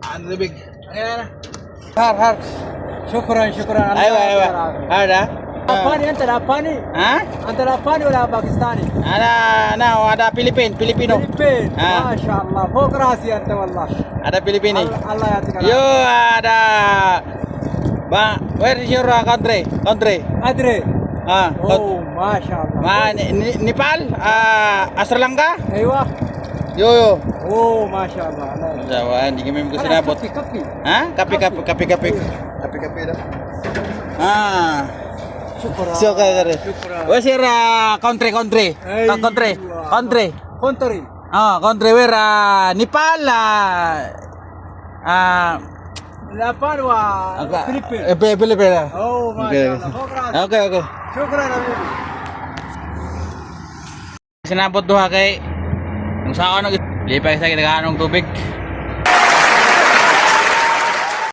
Ano tubig? Ayan na. har. Syukran. Aywa. Ada? Apani antara apani? Ha? Antara apani wala Pakistani? Ada Pilipino. Philippine. Ah. Mashallah. Fok rasi anta wallah. Ada Pilipino. Allah yatika. Yo ada. Where is your country? Adre. Ah, Oh, mashallah. Nepal? Sri Lanka? Aywa. Yo. Oh, mashallah. Jawa, hindi kami gusto na Kapi. Ha? Kape dah. Ah. Syukran. Syukran. Where is your country? Country. Ah, country where Nepal Lapan wa Philippine. Pilipina. Oh, mashallah. Fok rasi. Okay. Syukran habibi. Sinabot duha kay kung saan nag lipay sa kinaganong tubig.